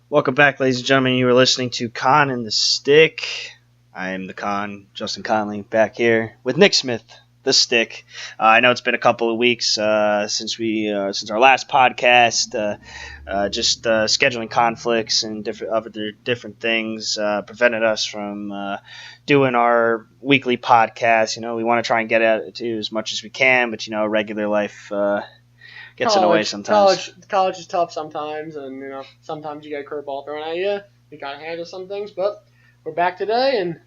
Welcome back, ladies and gentlemen. You are listening to Conn and the Stick. I am the Conn, Justin Conley, back here with Nick Smith, the Stick. I know it's been a couple of weeks since our last podcast. Just scheduling conflicts and different things prevented us from doing our weekly podcast. We want to try and get at it too as much as we can, but regular life gets in the way sometimes. College is tough sometimes, and sometimes you get a curveball thrown at you. You gotta handle some things, but we're back today, and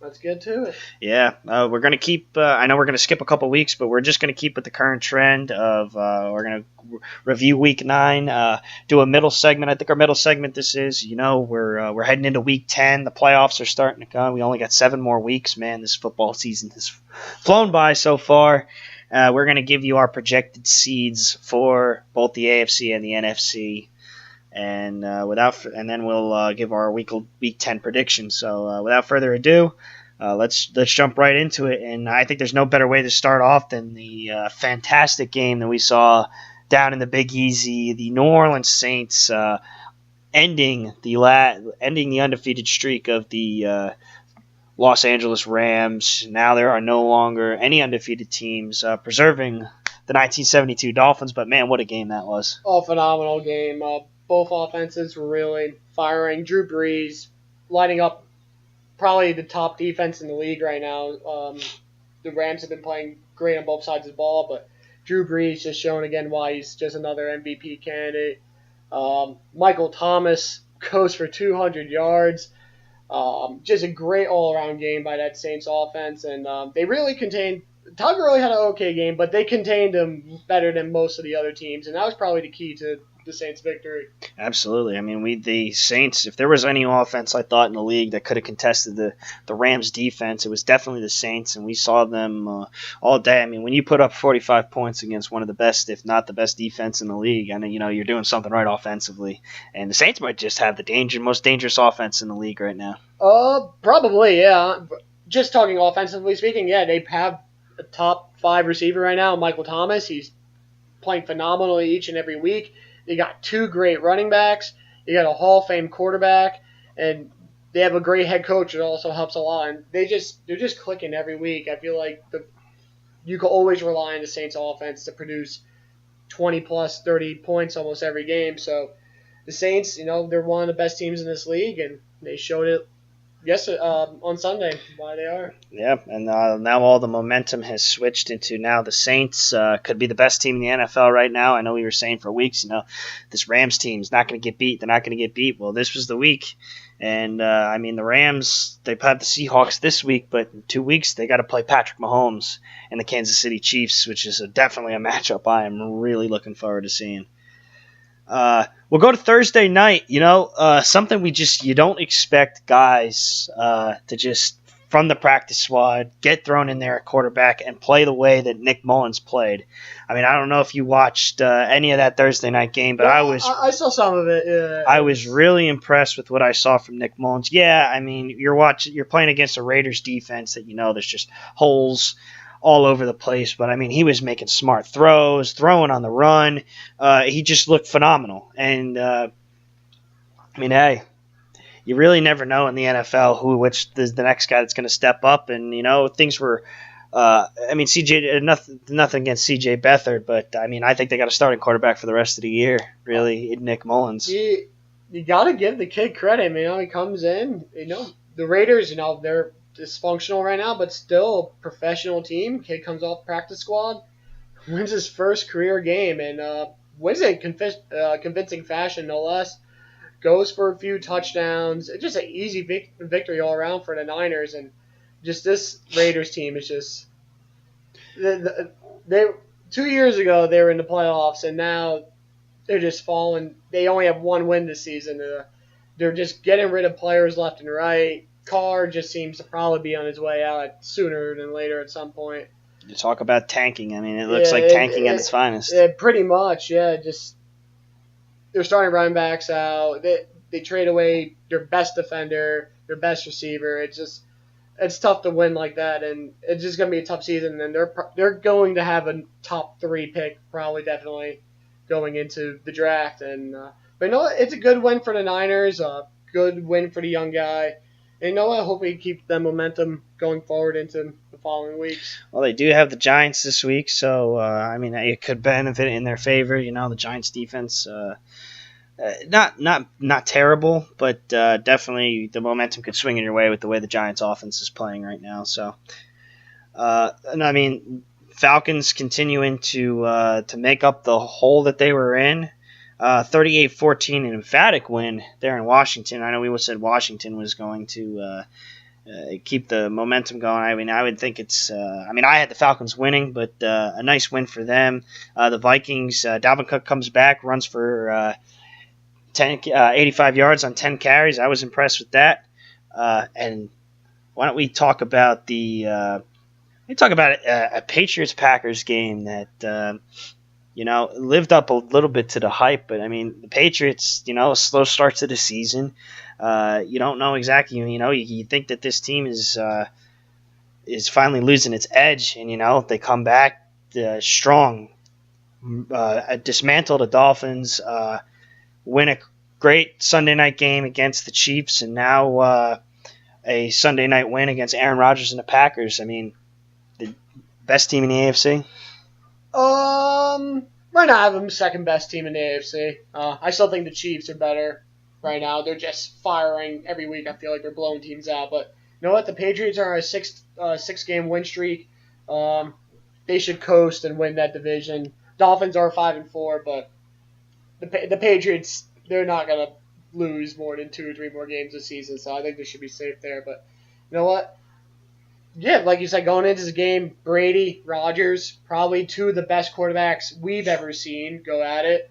let's get to it. Yeah, we're gonna keep. I know we're gonna skip a couple weeks, but we're just gonna keep with the current trend of we're gonna review Week 9, do a middle segment. I think our middle segment this is. We're heading into Week 10. The playoffs are starting to come. We only got 7 more weeks. Man, this football season has flown by so far. We're going to give you our projected seeds for both the AFC and the NFC, and then we'll give our week 10 predictions. So without further ado, let's jump right into it. And I think there's no better way to start off than the fantastic game that we saw down in the Big Easy, the New Orleans Saints ending the undefeated streak of the Los Angeles Rams. Now there are no longer any undefeated teams, preserving the 1972 Dolphins. But man, what a game that was! Oh, phenomenal game. Both offenses were really firing. Drew Brees lighting up probably the top defense in the league right now. The Rams have been playing great on both sides of the ball, but Drew Brees just showing again why he's just another MVP candidate. Michael Thomas goes for 200 yards. Just a great all-around game by that Saints offense, and they really contained. Todd Gurley had an okay game, but they contained him better than most of the other teams, and that was probably the key to the Saints' victory. Absolutely. I mean, the Saints, if there was any offense I thought in the league that could have contested the Rams' defense, it was definitely the Saints, and we saw them all day. I mean, when you put up 45 points against one of the best, if not the best defense in the league, and you're doing something right offensively. And the Saints might just have the most dangerous offense in the league right now. Probably, yeah. Just talking offensively speaking, yeah, they have a top 5 receiver right now, Michael Thomas. He's playing phenomenally each and every week. They got 2 great running backs. You got a Hall of Fame quarterback, and they have a great head coach that also helps a lot. And they're just clicking every week. I feel like you can always rely on the Saints offense to produce 20 plus 30 points almost every game. So the Saints, they're one of the best teams in this league, and they showed it on Sunday why they are. Yeah, and now all the momentum has switched into now the Saints could be the best team in the NFL right now. I know we were saying for weeks, this Rams team is not going to get beat. They're not going to get beat. Well, this was the week. And, the Rams, they've had the Seahawks this week, but in 2 weeks they got to play Patrick Mahomes and the Kansas City Chiefs, which is definitely a matchup I am really looking forward to seeing. We'll go to Thursday night. Something you don't expect guys to just from the practice squad get thrown in there at quarterback and play the way that Nick Mullins played. I mean, I don't know if you watched any of that Thursday night game, but I saw some of it. Yeah. I was really impressed with what I saw from Nick Mullins. Yeah, I mean, you're playing against a Raiders defense that there's just holes all over the place, but I mean, he was making smart throws, throwing on the run. He just looked phenomenal. And hey, you really never know in the NFL which is the next guy that's going to step up. And things were. CJ. Nothing against CJ Beathard, but I mean, I think they got a starting quarterback for the rest of the year. Really, Nick Mullins. You got to give the kid credit. He comes in. The Raiders. They're dysfunctional right now, but still a professional team. Kid comes off practice squad, wins his first career game, and wins it in convincing fashion, no less. Goes for a few touchdowns. It's just an easy victory all around for the Niners, and just this Raiders team is just they 2 years ago they were in the playoffs, and now they're just falling. They only have 1 win this season. They're just getting rid of players left and right. Carr just seems to probably be on his way out sooner than later at some point. You talk about tanking. I mean, it looks like tanking at its finest. Yeah, pretty much, yeah. Just they're starting running backs out. They trade away their best defender, their best receiver. It's tough to win like that, and it's just going to be a tough season. And they're going to have a top 3 pick, probably definitely going into the draft. And But you know what? It's a good win for the Niners. A good win for the young guy. And you know what? Hopefully keep the momentum going forward into the following weeks. Well, they do have the Giants this week, so I mean it could benefit in their favor. The Giants defense. Not terrible, but definitely the momentum could swing in your way with the way the Giants offense is playing right now. So, and I mean, Falcons continuing to make up the hole that they were in. 38-14, an emphatic win there in Washington. I know we said Washington was going to keep the momentum going. I mean, I would think it's. I had the Falcons winning, but a nice win for them. The Vikings. Dalvin Cook comes back, runs for 85 yards on 10 carries. I was impressed with that. And why don't we talk about a Patriots Packers game that lived up a little bit to the hype. But I mean, the Patriots, slow starts to the season. You don't know exactly. You think that this team is finally losing its edge, and they come back strong, dismantle the Dolphins. Win a great Sunday night game against the Chiefs, and now a Sunday night win against Aaron Rodgers and the Packers. I mean, the best team in the AFC? Right now I have them second best team in the AFC. I still think the Chiefs are better right now. They're just firing every week. I feel like they're blowing teams out. But you know what? The Patriots are on a six-game win streak. They should coast and win that division. Dolphins are 5-4, but the Patriots, they're not going to lose more than 2 or 3 more games this season, so I think they should be safe there. But you know what? Yeah, like you said, going into this game, Brady, Rodgers, probably 2 of the best quarterbacks we've ever seen go at it.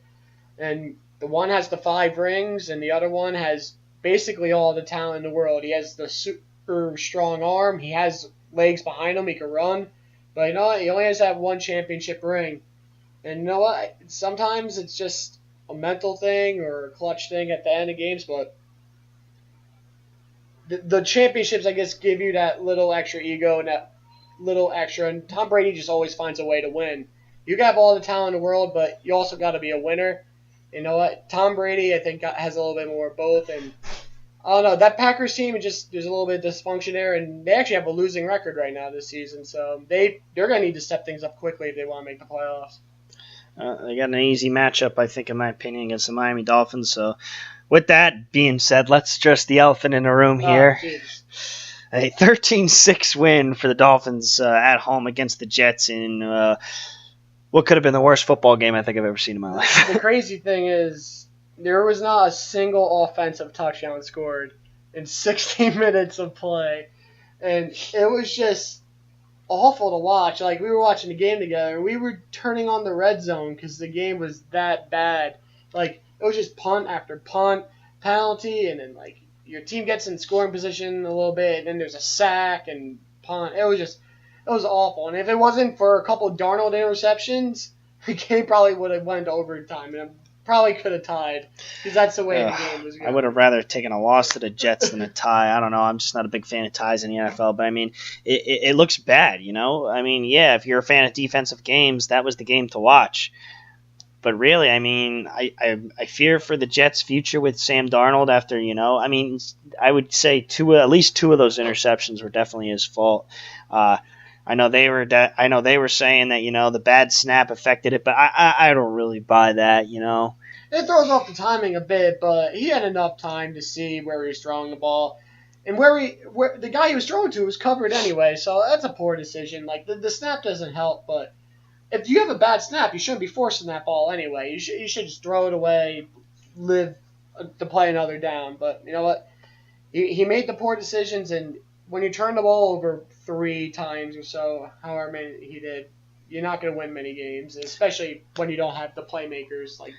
And the one has the 5 rings, and the other one has basically all the talent in the world. He has the super strong arm. He has legs behind him. He can run. But you know what? He only has to have 1 championship ring. And you know what? Sometimes it's just a mental thing or a clutch thing at the end of games, but the championships, I guess, give you that little extra ego and that little extra, and Tom Brady just always finds a way to win. You can have all the talent in the world, but you also got to be a winner. You know what? Tom Brady, I think, has a little bit more of both, and I don't know. That Packers team, there's a little bit of dysfunction there, and they actually have a losing record right now this season, so they're going to need to step things up quickly if they want to make the playoffs. They got an easy matchup, I think, in my opinion, against the Miami Dolphins. So, with that being said, let's address the elephant in the room here. A 13-6 win for the Dolphins at home against the Jets in what could have been the worst football game I think I've ever seen in my life. The crazy thing is, there was not a single offensive touchdown scored in 16 minutes of play. And it was just awful to watch. Like, we were watching the game together, and we were turning on the red zone because the game was that bad. Like, it was just punt after punt, penalty, and then, like, your team gets in scoring position a little bit, and then there's a sack and punt. It was awful. And if it wasn't for a couple of Darnold interceptions, the game probably would have went to overtime, and probably could have tied because that's the way the game was going. I would have rather taken a loss to the Jets than a tie. I don't know. I'm just not a big fan of ties in the NFL, but I mean, it looks bad, I mean, yeah, if you're a fan of defensive games, that was the game to watch. But really, I mean, I fear for the Jets' future with Sam Darnold after, I mean, I would say at least 2 of those interceptions were definitely his fault. I know they were saying that the bad snap affected it, but I don't really buy that. It throws off the timing a bit, but he had enough time to see where he was throwing the ball, and where the guy he was throwing to was covered anyway. So that's a poor decision. Like the snap doesn't help, but if you have a bad snap, you shouldn't be forcing that ball anyway. You should just throw it away, live to play another down. But you know what? He made the poor decisions, and when you turn the ball over 3 times or so, however many he did, you're not going to win many games, especially when you don't have the playmakers like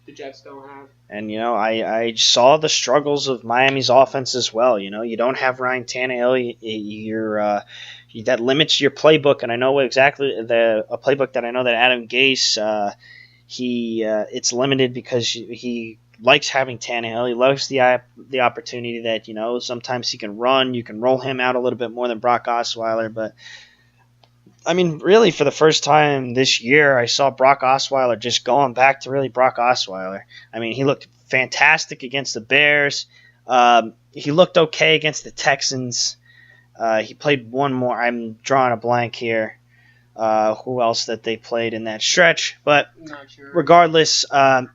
the Jets don't have. And, I saw the struggles of Miami's offense as well. You don't have Ryan Tannehill. That limits your playbook, and I know exactly a playbook that I know that Adam Gase, it's limited because he likes having Tannehill. He loves the opportunity that, sometimes he can run. You can roll him out a little bit more than Brock Osweiler. But, I mean, really, for the first time this year, I saw Brock Osweiler just going back to really Brock Osweiler. I mean, he looked fantastic against the Bears. He looked okay against the Texans. He played one more. I'm drawing a blank here. Who else that they played in that stretch? But Not sure. regardless, the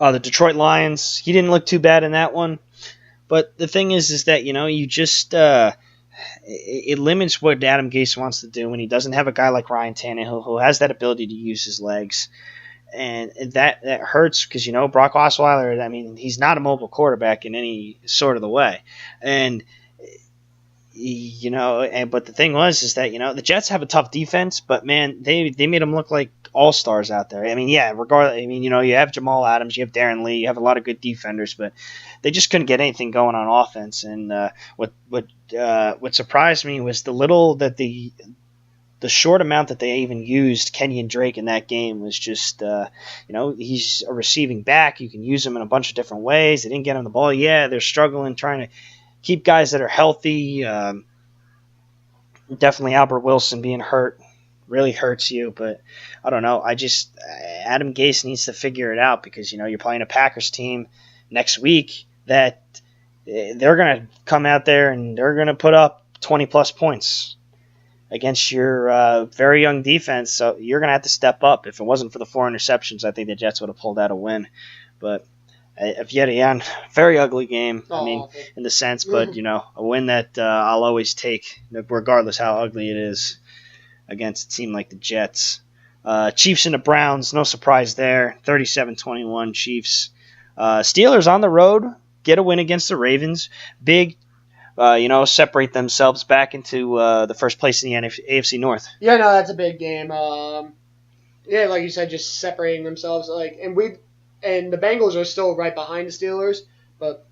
Detroit Lions, he didn't look too bad in that one. But the thing is that, you just it limits what Adam Gase wants to do when he doesn't have a guy like Ryan Tannehill who has that ability to use his legs. And that hurts because, Brock Osweiler, I mean, he's not a mobile quarterback in any sort of the way. And but the thing is that the Jets have a tough defense, but man, they made them look like all stars out there. I mean, yeah, regardless, I mean, you have Jamal Adams, you have Darren Lee, you have a lot of good defenders, but they just couldn't get anything going on offense. And what surprised me was the little that the short amount that they even used Kenyon Drake in that game was just, he's a receiving back. You can use him in a bunch of different ways. They didn't get him the ball. Yeah, they're struggling trying to keep guys that are healthy. Definitely Albert Wilson being hurt really hurts you, but I don't know. Adam Gase needs to figure it out because, you're playing a Packers team next week that they're going to come out there and they're going to put up 20-plus points against your very young defense, so you're going to have to step up. If it wasn't for the 4 interceptions, I think the Jets would have pulled out a win. But yet again, very ugly game. I mean, in the sense, but a win that I'll always take, regardless how ugly it is, against a team like the Jets. Chiefs and the Browns, no surprise there. 37-21 Chiefs. Steelers on the road get a win against the Ravens. Big, separate themselves back into the first place in the AFC North. Yeah, no, that's a big game. Yeah, like you said, just separating themselves. And the Bengals are still right behind the Steelers, but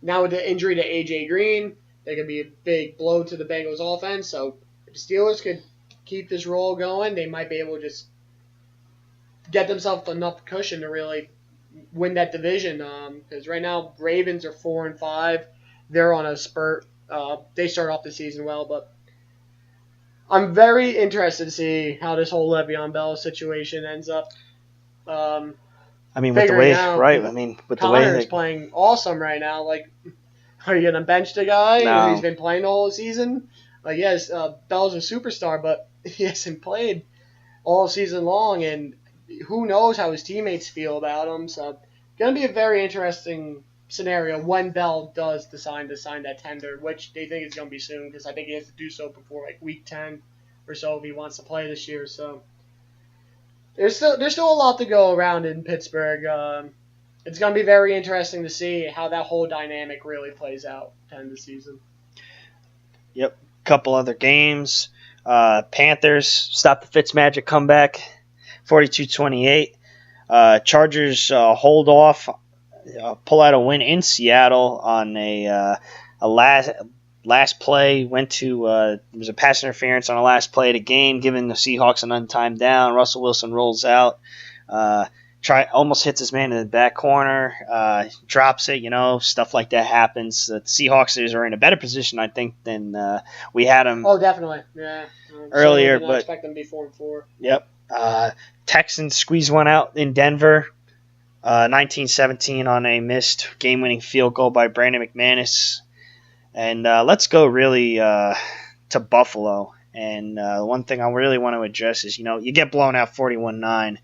now with the injury to A.J. Green, they could be a big blow to the Bengals offense. So if the Steelers could keep this roll going, they might be able to just get themselves enough cushion to really win that division. Because right now, Ravens are 4-5. They're on a spurt. They start off the season well, but I'm very interested to see how this whole Le'Veon Bell situation ends up. I mean, with the way, right? I mean, with the way Connor's playing awesome right now. Like, are you gonna bench the guy who's been playing the whole season? Like, yes, Bell's a superstar, but he hasn't played all season long, and who knows how his teammates feel about him. So, gonna be a very interesting scenario when Bell does decide to sign that tender, which they think is gonna be soon, because I think he has to do so before week 10 or so if he wants to play this year. So. There's still a lot to go around in Pittsburgh. It's going to be very interesting to see how that whole dynamic really plays out to end the season. Yep. Couple other games. Panthers stopped the Fitzmagic comeback, 42-28. Chargers hold off, pull out a win in Seattle on a last play. Went to there was a pass interference on the last play of the game, giving the Seahawks an untimed down. Russell Wilson rolls out, almost hits his man in the back corner, drops it. Stuff like that happens. The Seahawks are in a better position, I think, than we had them. Oh, definitely, yeah. Earlier, but I expect them to be 4-4. Yep. Texans squeeze one out in Denver, 19-17 on a missed game-winning field goal by Brandon McManus. And let's go really to Buffalo. And one thing I really want to address is, you get blown out 41-9,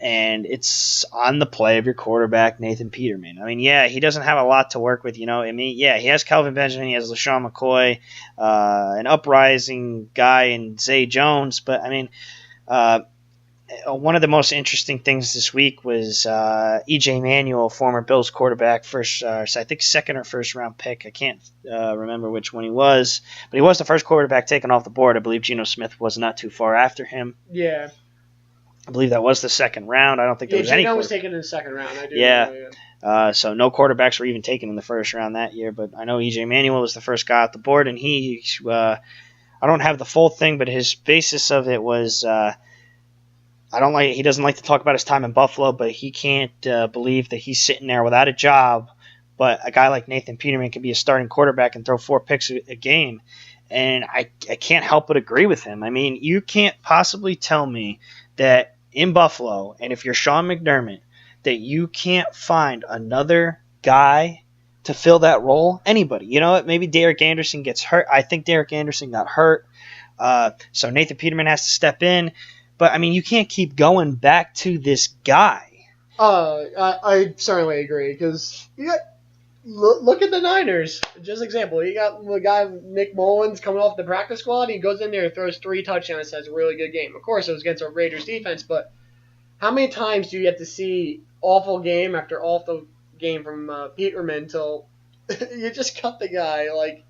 and it's on the play of your quarterback, Nathan Peterman. I mean, yeah, he doesn't have a lot to work with, I mean, yeah, he has Calvin Benjamin, he has LaShawn McCoy, an uprising guy in Zay Jones. But, I mean, one of the most interesting things this week was E.J. Manuel, former Bills quarterback, I think second or first round pick. I can't remember which one he was, but he was the first quarterback taken off the board. I believe Geno Smith was not too far after him. Yeah. I believe that was the second round. I don't think there was any. Geno was taken in the second round. I do know, so no quarterbacks were even taken in the first round that year, but I know E.J. Manuel was the first guy off the board, and he I don't have the full thing, but his basis of it was he doesn't like to talk about his time in Buffalo, but he can't believe that he's sitting there without a job. But a guy like Nathan Peterman can be a starting quarterback and throw 4 picks a game. And I can't help but agree with him. I mean, you can't possibly tell me that in Buffalo, and if you're Sean McDermott, that you can't find another guy to fill that role. Anybody. You know what? Maybe Derek Anderson gets hurt. I think Derek Anderson got hurt. So Nathan Peterman has to step in. But, I mean, you can't keep going back to this guy. I certainly agree, because you got look at the Niners. Just example, you got the guy Nick Mullins coming off the practice squad. He goes in there and throws 3 touchdowns. Has a really good game. Of course, it was against a Raiders defense, but how many times do you get to see awful game after awful game from Peterman until you just cut the guy? Like,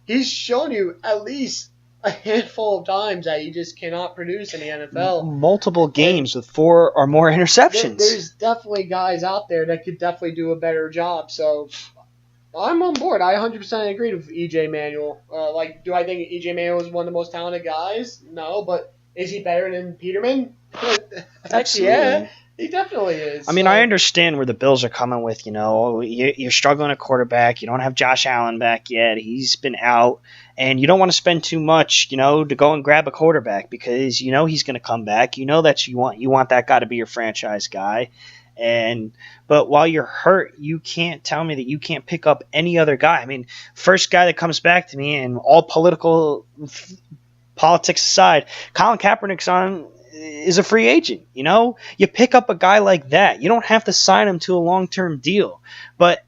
he's shown you at least a handful of times that he just cannot produce in the NFL. Multiple games with 4 or more interceptions. There's definitely guys out there that could definitely do a better job. So I'm on board. I 100% agree with E.J. Manuel. Do I think E.J. Manuel is one of the most talented guys? No, but is he better than Peterman? Absolutely. Yeah, he definitely is. I mean, I understand where the Bills are coming with. You're struggling at quarterback. You don't have Josh Allen back yet. He's been out. And you don't want to spend too much, to go and grab a quarterback, because he's going to come back. That you want that guy to be your franchise guy. But while you're hurt, you can't tell me that you can't pick up any other guy. I mean, first guy that comes back to me, and all politics aside, Colin Kaepernick is a free agent. You pick up a guy like that. You don't have to sign him to a long-term deal. But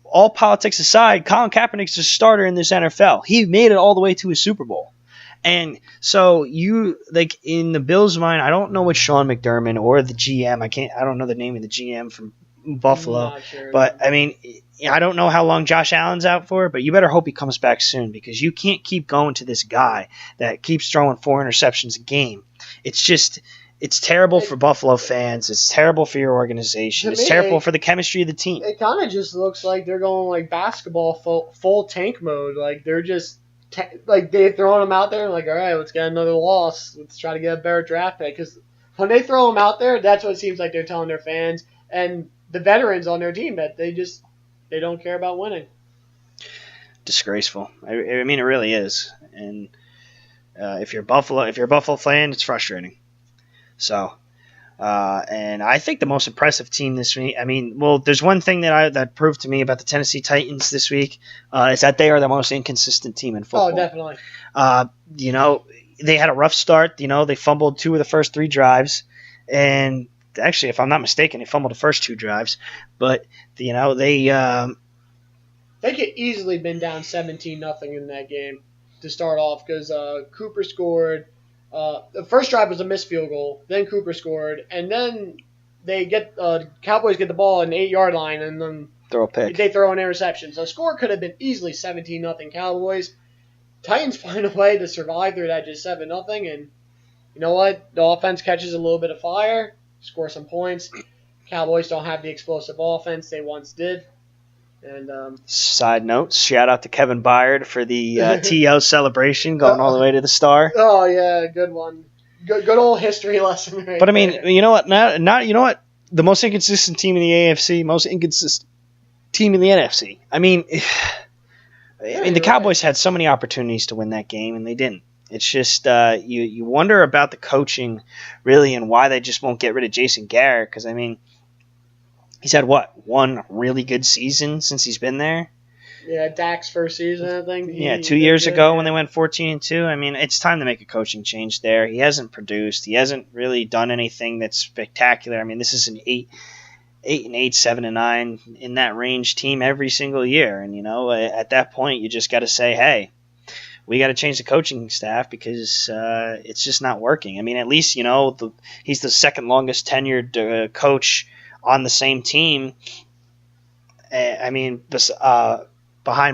all politics aside, Colin Kaepernick's a starter in this NFL. He made it all the way to a Super Bowl. And so in the Bills' mind, I don't know what Sean McDermott or the GM, I don't know the name of the GM from Buffalo. Sure. But I mean, I don't know how long Josh Allen's out for, but you better hope he comes back soon, because you can't keep going to this guy that keeps throwing 4 interceptions a game. It's terrible for Buffalo fans. It's terrible for your organization. It's terrible for the chemistry of the team. It kind of just looks like they're going like basketball full tank mode. Like, they're just they're throwing them out there and like, all right, let's get another loss. Let's try to get a better draft pick. Because when they throw them out there, that's what it seems like they're telling their fans and the veterans on their team, that they don't care about winning. Disgraceful. I mean, it really is. And if you're a Buffalo fan, it's frustrating. So, and I think the most impressive team this week, there's one thing that proved to me about the Tennessee Titans this week, is that they are the most inconsistent team in football. Oh, definitely. They had a rough start. They fumbled 2 of the first 3 drives, and actually, if I'm not mistaken, they fumbled the first 2 drives. But, they could easily been down 17-0 in that game to start off, because Cooper scored. The first drive was a missed field goal. Then Cooper scored, and then Cowboys get the ball on the 8-yard line, and then throw a pick. They throw an interception. So the score could have been easily 17-0 Cowboys. Titans find a way to survive through that just 7-0, and you know what? The offense catches a little bit of fire, score some points. Cowboys don't have the explosive offense they once did. And side note, shout out to Kevin Byard for the TO celebration going all the way to the star. Oh yeah, good one. Good old history lesson. Right, but I mean, you know what? You know what? The most inconsistent team in the AFC, most inconsistent team in the NFC. The Cowboys had so many opportunities to win that game, and they didn't. It's just you wonder about the coaching, really, and why they just won't get rid of Jason Garrett. Because he's had one really good season since he's been there. Yeah, Dak's first season, I think. 2 years ago when they went 14-2. It's time to make a coaching change there. He hasn't produced. He hasn't really done anything that's spectacular. This is an 8-8, 7-9 in that range team every single year. And at that point, you just got to say, hey, we got to change the coaching staff, because it's just not working. At least he's the second longest tenured coach on the same team. Behind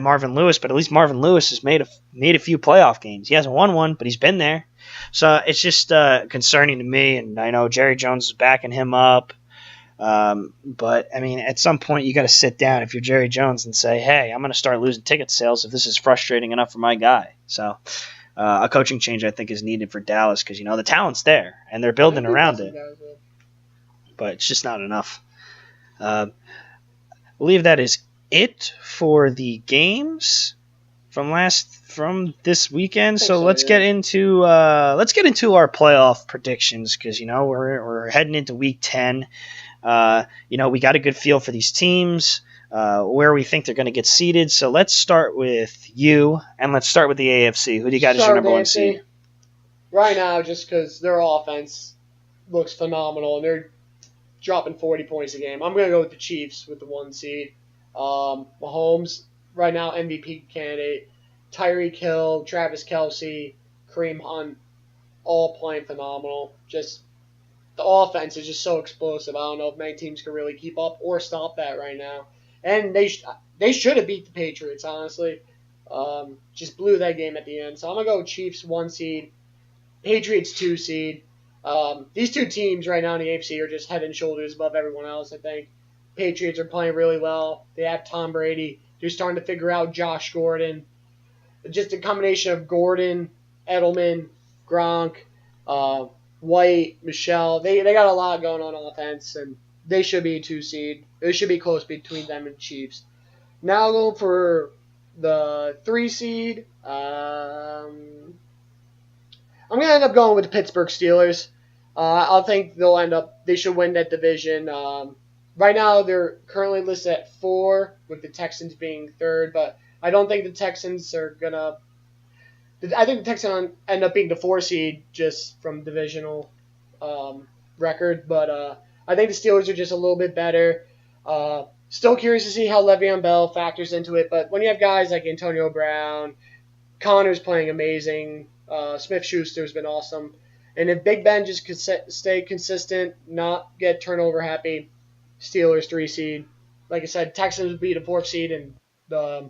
Marvin Lewis, but at least Marvin Lewis has made a few playoff games. He hasn't won one, but he's been there. So it's just concerning to me, and I know Jerry Jones is backing him up. But at some point you got to sit down if you're Jerry Jones and say, hey, I'm going to start losing ticket sales if this is frustrating enough for my guy. So a coaching change, I think, is needed for Dallas, because the talent's there and they're building around it. But it's just not enough. I believe that is it for the games from this weekend. So let's get into our playoff predictions, because we're heading into week 10. We got a good feel for these teams, where we think they're going to get seeded. So let's start with you, and let's start with the AFC. Who do you got as your Start with number one AFC seed? right now, just because their offense looks phenomenal and they're dropping 40 points a game. I'm gonna go with the Chiefs with the 1 seed. Mahomes right now MVP candidate. Tyreek Hill, Travis Kelsey, Kareem Hunt, all playing phenomenal. Just the offense is just so explosive. I don't know if many teams can really keep up or stop that right now. And they should have beat the Patriots, honestly. Just blew that game at the end. So I'm gonna go Chiefs 1 seed, Patriots 2 seed. These two teams right now in the AFC are just head and shoulders above everyone else. I think Patriots are playing really well. They have Tom Brady. They're starting to figure out Josh Gordon. Just a combination of Gordon, Edelman, Gronk, uh, White, Michelle. They got a lot going on offense, and they should be 2 seed. It should be close between them and the Chiefs. Now going for the 3 seed. I'm gonna end up going with the Pittsburgh Steelers. I think they should win that division. Right now they're currently listed at 4, with the Texans being third, but I don't think the Texans are gonna. I think the Texans end up being the 4 seed just from divisional record, but I think the Steelers are just a little bit better. Still curious to see how Le'Veon Bell factors into it, but when you have guys like Antonio Brown, Connor's playing amazing. Smith-Schuster's been awesome. And if Big Ben just could stay consistent, not get turnover happy, Steelers 3 seed. Like I said, Texans would be the 4th seed and the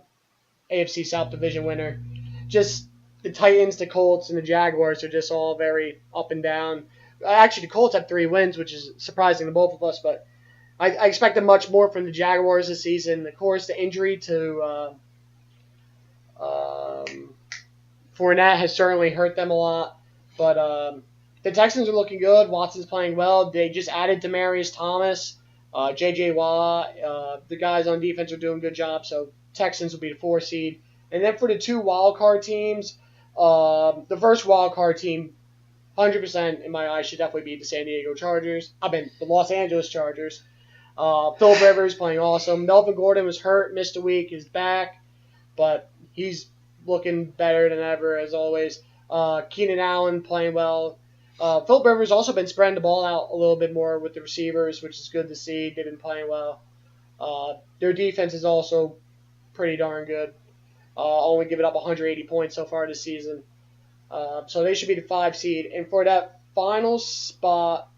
AFC South Division winner. Just the Titans, the Colts, and the Jaguars are just all very up and down. Actually, the Colts have 3 wins, which is surprising to both of us, but I expected much more from the Jaguars this season. Of course, the injury to Fournette has certainly hurt them a lot, but the Texans are looking good. Watson's playing well. They just added Demaryius Thomas, J.J. Watt. The guys on defense are doing a good job, so Texans will be the 4 seed. And then for the 2 wild card teams, the first wild card team, 100% in my eyes, should definitely be the San Diego Chargers. The Los Angeles Chargers. Philip Rivers playing awesome. Melvin Gordon was hurt, missed a week, is back, but he's looking better than ever, as always. Keenan Allen playing well. Philip Rivers also been spreading the ball out a little bit more with the receivers, which is good to see. They've been playing well. Their defense is also pretty darn good. Only giving up 180 points so far this season. So they should be the 5 seed. And for that final spot,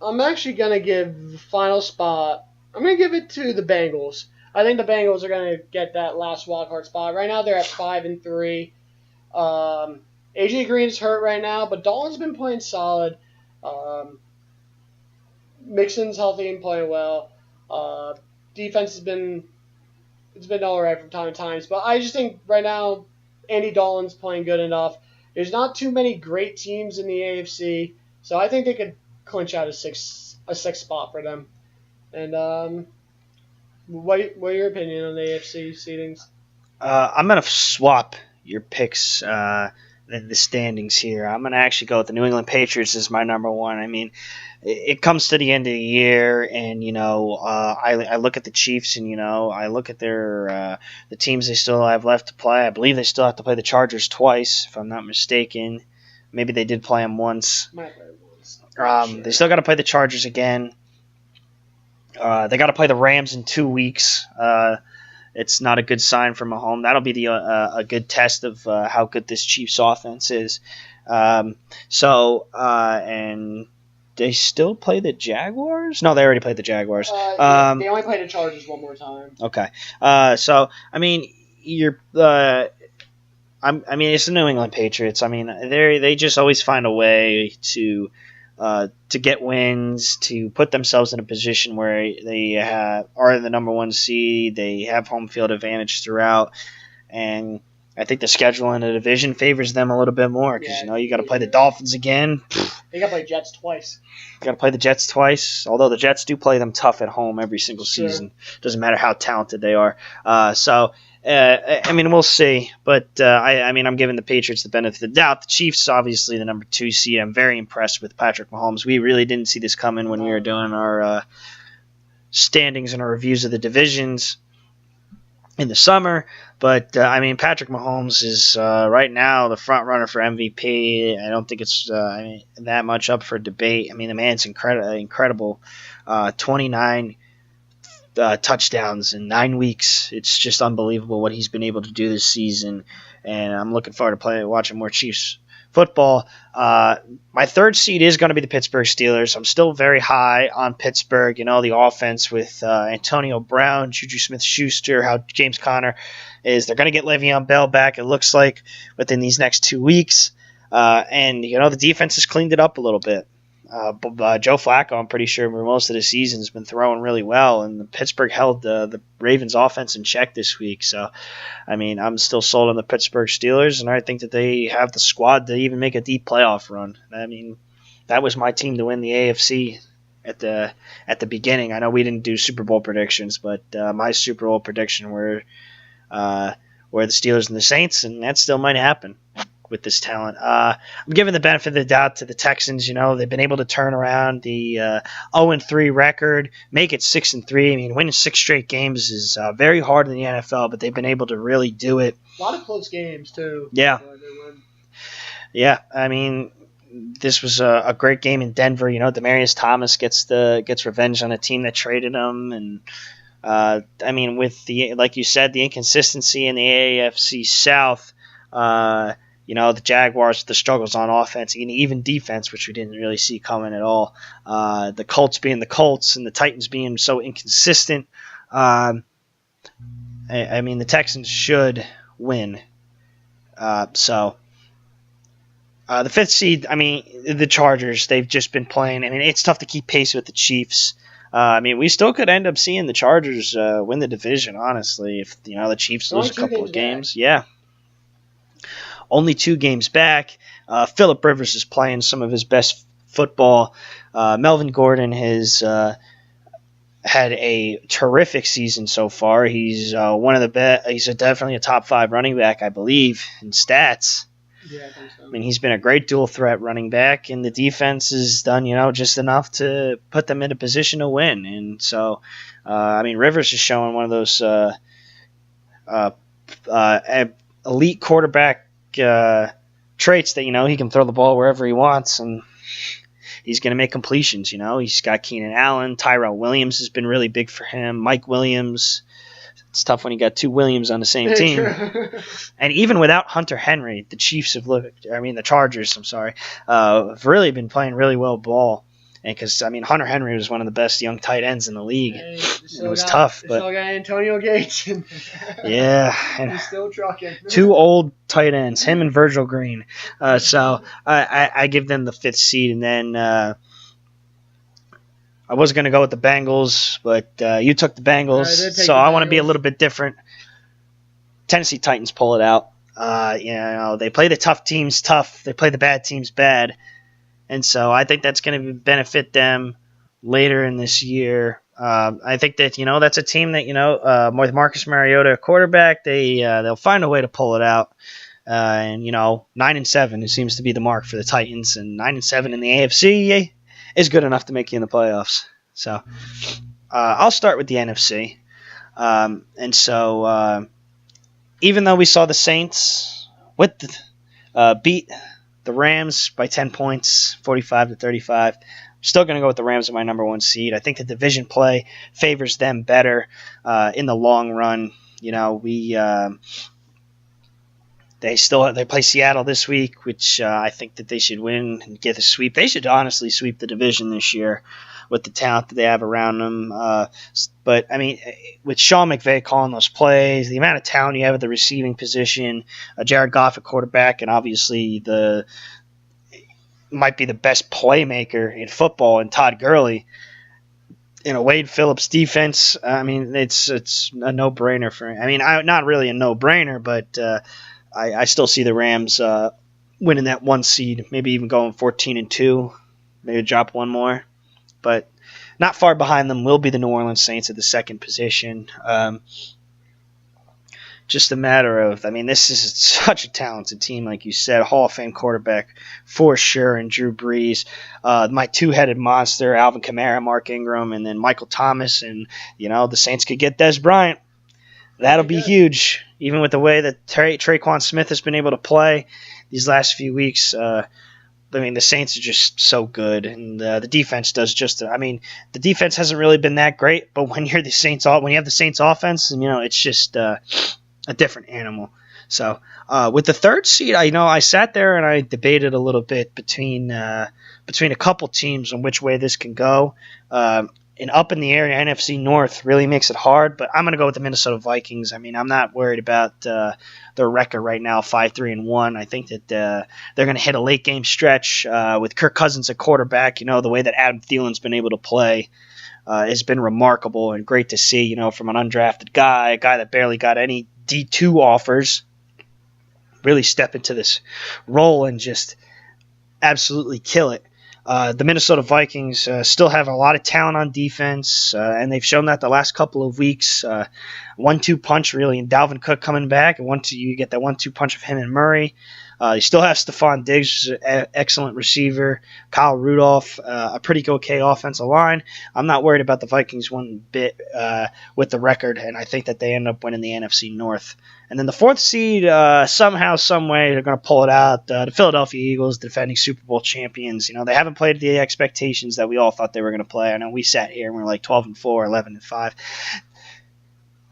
I'm actually going to give the final spot, I'm going to give it to the Bengals. I think the Bengals are going to get that last wildcard spot. Right now they're at 5-3. AJ Green's hurt right now, but Dalton's been playing solid. Mixon's healthy and playing well. Defense has been all right from time to time, but I just think right now Andy Dalton's playing good enough. There's not too many great teams in the AFC, so I think they could clinch out a sixth spot for them. And what are your opinion on the AFC seedings? I'm going to swap your picks, the standings here. I'm going to actually go with the New England Patriots as my number one. I mean, it comes to the end of the year, and I look at the Chiefs, and I look at their the teams they still have left to play. I believe they still have to play the Chargers twice, if I'm not mistaken. Maybe they did play them once. Might play once. Sure. They still got to play the Chargers again. They got to play the Rams in 2 weeks. It's not a good sign for Mahomes. That'll be a good test of how good this Chiefs offense is. And they still play the Jaguars? No, they already played the Jaguars. They only play the Chargers one more time. Okay. It's the New England Patriots. I mean, they just always find a way to get wins, to put themselves in a position where they are the number one seed. They have home field advantage throughout, and I think the schedule in the division favors them a little bit more because you got to play the Dolphins again. They got to play Jets twice. Got to play the Jets twice, although the Jets do play them tough at home every single season. Doesn't matter how talented they are. I mean, we'll see. But I'm giving the Patriots the benefit of the doubt. The Chiefs, obviously, the number 2 seed. I'm very impressed with Patrick Mahomes. We really didn't see this coming when we were doing our standings and our reviews of the divisions in the summer. But, Patrick Mahomes is right now the front runner for MVP. I don't think it's that much up for debate. I mean, the man's incredible. 29 touchdowns in 9 weeks. It's just unbelievable what he's been able to do this season. And I'm looking forward to watching more Chiefs football. My 3rd seed is going to be the Pittsburgh Steelers. I'm still very high on Pittsburgh. The offense with Antonio Brown, Juju Smith-Schuster, how James Conner is. They're going to get Le'Veon Bell back, it looks like, within these next 2 weeks. And the defense has cleaned it up a little bit. Joe Flacco, I'm pretty sure for most of the season, has been throwing really well, and Pittsburgh held the Ravens' offense in check this week. So, I'm still sold on the Pittsburgh Steelers, and I think that they have the squad to even make a deep playoff run. That was my team to win the AFC at the beginning. I know we didn't do Super Bowl predictions, but my Super Bowl prediction were the Steelers and the Saints, and that still might happen with this talent. I'm giving the benefit of the doubt to the Texans. They've been able to turn around the 0-3 record, make it 6-3. Winning 6 straight games is very hard in the NFL, but they've been able to really do it. A lot of close games, too. Yeah. Yeah, this was a great game in Denver. Demaryius Thomas gets revenge on a team that traded him, and with like you said, the inconsistency in the AFC South, the Jaguars, the struggles on offense, and even defense, which we didn't really see coming at all. The Colts being the Colts and the Titans being so inconsistent. The Texans should win. The 5th seed, the Chargers, they've just been playing. It's tough to keep pace with the Chiefs. We still could end up seeing the Chargers win the division, honestly, if the Chiefs lose a couple of games. Yeah. Only 2 games back. Phillip Rivers is playing some of his best football. Melvin Gordon has had a terrific season so far. He's one of the best. He's definitely a top 5 running back, I believe, in stats. Yeah, I think so. He's been a great dual threat running back, and the defense has done, just enough to put them in a position to win. And so, Rivers is showing one of those elite quarterback traits that he can throw the ball wherever he wants, and he's going to make completions. He's got Keenan Allen, Tyrell Williams has been really big for him, Mike Williams. It's tough when you got 2 Williams on the same team. And even without Hunter Henry, the Chargers, have really been playing really well ball. And because Hunter Henry was one of the best young tight ends in the league. It was tough, but still got Antonio Gates. Yeah, and he's still trucking. 2 old tight ends, him and Virgil Green. So I give them the 5th seed, and then I was going to go with the Bengals, but you took the Bengals, so I want to be a little bit different. Tennessee Titans pull it out. They play the tough teams tough. They play the bad teams bad. And so I think that's going to benefit them later in this year. I think that, that's a team that, with Marcus Mariota at quarterback, they'll find a way to pull it out. 9-7, it seems to be the mark for the Titans, and 9-7 in the AFC is good enough to make you in the playoffs. So I'll start with the NFC. Even though we saw the Saints beat the Rams by 10 points, 45-35, I'm still going to go with the Rams as my number 1 seed. I think the division play favors them better in the long run. They play Seattle this week, which I think that they should win and get a sweep. They should honestly sweep the division this year with the talent that they have around them. But with Sean McVay calling those plays, the amount of talent you have at the receiving position, Jared Goff at quarterback, and obviously might be the best playmaker in football, and Todd Gurley. Wade Phillips defense. It's a no-brainer for. Not really a no-brainer, but I still see the Rams winning that 1 seed, maybe even going 14-2, maybe drop one more. But not far behind them will be the New Orleans Saints at the second position. Just a matter of, I mean, this is such a talented team, like you said, Hall of Fame quarterback for sure, and Drew Brees, my two-headed monster, Alvin Kamara, Mark Ingram, and then Michael Thomas, and the Saints could get Des Bryant. That'll be huge, even with the way that Traquan Smith has been able to play these last few weeks. I mean, the Saints are just so good, and the defense does just. I mean, the defense hasn't really been that great, but when you're the Saints, when you have the Saints offense, it's just a different animal. So with the third seed, I sat there and I debated a little bit between a couple teams on which way this can go. And up in the area, NFC North really makes it hard, but I'm going to go with the Minnesota Vikings. I mean, I'm not worried about their record right now, 5-3-1. I think that they're going to hit a late game stretch with Kirk Cousins at quarterback. The way that Adam Thielen's been able to play has been remarkable and great to see, from an undrafted guy, a guy that barely got any D2 offers, really step into this role and just absolutely kill it. The Minnesota Vikings still have a lot of talent on defense, and they've shown that the last couple of weeks. 1-2 punch, really, and Dalvin Cook coming back, and you get that 1-2 punch of him and Murray. You still have Stephon Diggs, excellent receiver. Kyle Rudolph, a pretty okay offensive line. I'm not worried about the Vikings one bit with the record, and I think that they end up winning the NFC North. And then the fourth seed, somehow, some way, they're going to pull it out. The Philadelphia Eagles, defending Super Bowl champions. They haven't played the expectations that we all thought they were going to play. I know we sat here and we were like 12-4, 11-5.